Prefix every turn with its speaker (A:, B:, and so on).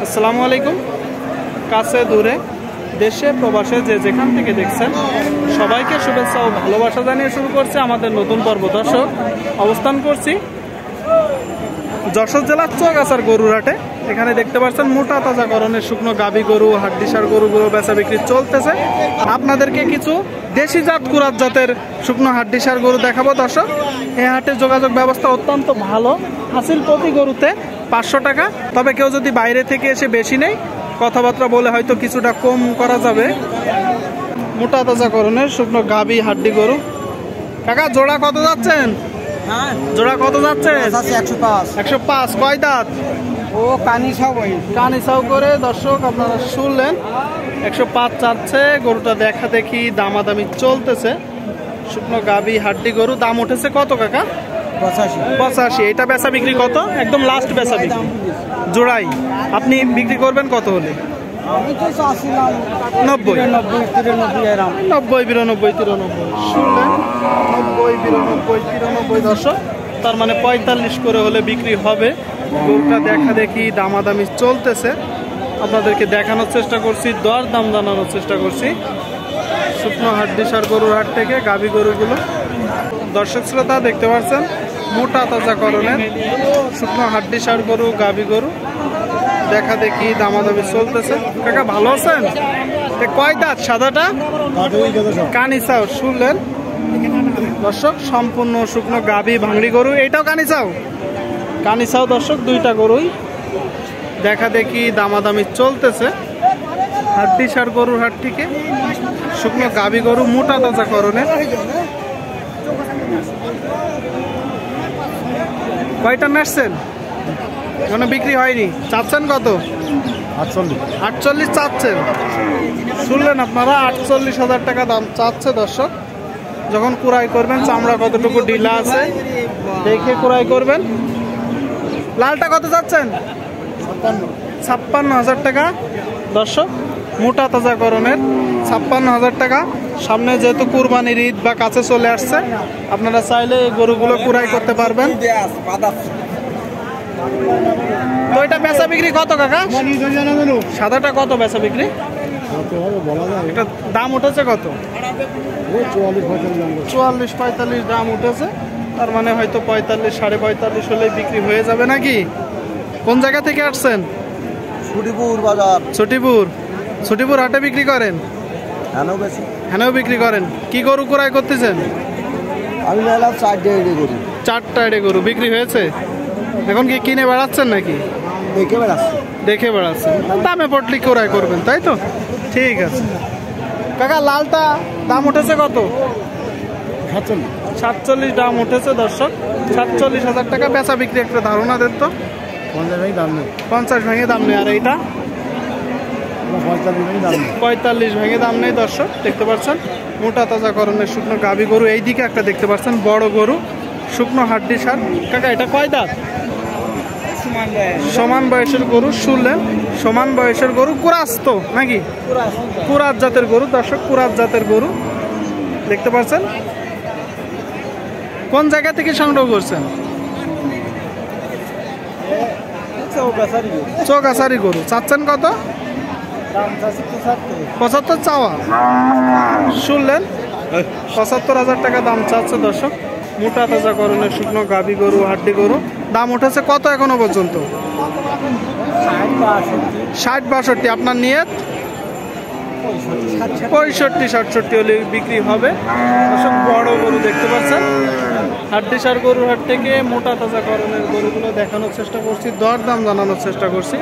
A: আসসালামু আলাইকুম। কাছে দূরে দেশে প্রবাসে যে যেখান থেকে দেখছেন সবাইকে শুভেচ্ছা ও ভালোবাসা জানিয়ে শুরু করছে আমাদের নতুন পর্ব। দর্শক, অবস্থান করছি যশোর জেলার চৌগাছার গরুর হাটে। এখানে দেখতে পাচ্ছেন মোটা তাজাকরণের শুকনো গাভী গরু, হাড্ডিসার গরুগুলো বেচা বিক্রি চলতেছে। আপনাদেরকে কিছু দেশি জাত কুরাত জাতের শুকনো হাড্ডিসার গরু দেখাবো। দর্শক, এই হাটে যোগাযোগ ব্যবস্থা অত্যন্ত ভালো। হাসিল প্রতি গরুতে 500 টাকা। তবে কেউ যদি বাইরে থেকে এসে বেশি নেই, কথাবার্তা বলে হয়তো কিছুটা কম করা যাবে। মোটা তাজাকরণের শুকনো গাভী হাড্ডি গরু। কাকা, জোড়া কত যাচ্ছেন? জোড়া কত যাচ্ছে? 105। কয় দাঁত?
B: ও
A: কানি সাউ করে। দর্শক, আপনারা শুনলেন 105 চাচ্ছে। গরুটা দেখা দেখি দামাদামি চলতেছে। শুকনো গাভী হাড্ডি গরু। দাম উঠেছে কত কাকা? 85। এটা বেচা বিক্রি কত? একদম লাস্ট বেচা বিক্রি জোড়াই। আপনি বিক্রি করবেন কত হলে? 90, 93। শুনলেন 90, 93। দর্শক, তার মানে 45 করে হলে বিক্রি হবে। গরুটা দেখা দেখি দামাদামি চলতেছে। আপনাদেরকে দেখানোর চেষ্টা করছি, দর দাম জানানোর চেষ্টা করছি। শুকনো হাড্ডিসার গরুর হাট থেকে গাভী গরুগুলো। দর্শক শ্রোতা, দেখতে পাচ্ছেন মোটা তাজাকরণের শুকনো হাড্ডিসার গরু, গাভী গরু দেখা দেখি দামাদামি চলতেছে। কাকা, ভালো আছেন? কয় দাঁত সাদাটা? কানি চাও। শুনলেন দর্শক, সম্পূর্ণ শুকনো গাভী ভাঙড়ি গরু। এইটাও কানি চাও? কানি চাও। দর্শক, দুইটা গরুই দেখা দেখি দামাদামি চলতেছে। হাড্ডিসার গরুর হাট থেকে শুকনো গাভী গরু মোটা তাজাকরণের। কয়টা নাচছেন? এখনো বিক্রি হয়নি। চাচ্ছেন কত? 48 চাচ্ছেন। শুনলেন আপনারা, 48,000 টাকা দাম চাচ্ছে। দর্শক, যখন কুড়াই করবেন চামড়া কতটুকু ঢিলা আছে দেখে কুড়াই করবেন। লালটা কত চাচ্ছেন? 56,000 টাকা। দর্শক, মোটা তাজাকরণের 56,000 টাকা। সামনে যেহেতু কুরবানির ঈদ বা কাছে চলে আসছে, আপনারা চাইলে এই গরুগুলো কুড়াই করতে পারবেন। তো এটা বেচা বিক্রি কত কাকা? সাদাটা কত বেচা বিক্রি? এটা দাম উঠেছে কত? 44-45 দাম উঠেছে। তার মানে হয়তো 45-45.5 হলে বিক্রি হয়ে যাবে নাকি? কোন জায়গা থেকে আসছেন?
B: ছুটিপুর বাজার।
A: ছুটিপুর হাটে বিক্রি করেন? হ্যাঁ, বিক্রি করেন। কি গরু কুড়াই করতেছেন?
B: আমি 4টা
A: এডে গরু বিক্রি হয়েছে। এখন কি কিনে বেড়াচ্ছেন নাকি? দেখে বেড়াচ্ছেন। দামে পটলি কুড়াই করবেন, তাই তো? ঠিক আছে কাকা। লালটা দাম উঠেছে কত? 47 দাম উঠেছে। দর্শক, 47,000 টাকা বেচা বিক্রি। একটা ধারণা দেন তো। 50 ভেঙে দাম নেই। আর এইটা 45 ভেঙে দাম নেই। দর্শক, দেখতে পাচ্ছেন মোটা তাজাকরণের শুকনো গাভী গরু। এইদিকে একটা দেখতে পাচ্ছেন বড় গরু, শুকনো হাড্ডিসার। কাকা, এটা কয় দাঁত? সমান বয়সের গরু। শুনলেন, সমান বয়সের গরু। কুরাস তো নাকি? কুরাত জাতের গরু। দর্শক, কুরাত জাতের গরু দেখতে পাচ্ছেন। কোন জায়গা থেকে সংগ্রহ করছেন? চৌগাছারি গরু। চাচ্ছেন কত? 75 চাওয়া। শুনলেন 75,000 টাকা দাম চাচ্ছে। দর্শক, মোটা তাজাকরণের শুকনো গাভী গরু, হাড্ডি গরু। দাম উঠেছে কত এখনো পর্যন্ত? 60-62। আপনার নিয়ত 65-67 হলে বিক্রি হবে। দর্শক, বড় গরু দেখতে পাচ্ছেন। হাড্ডিসার গরুর হাট থেকে মোটা তাজাকরণের গরুগুলো দেখানোর চেষ্টা করছি, দর দাম জানানোর চেষ্টা করছি।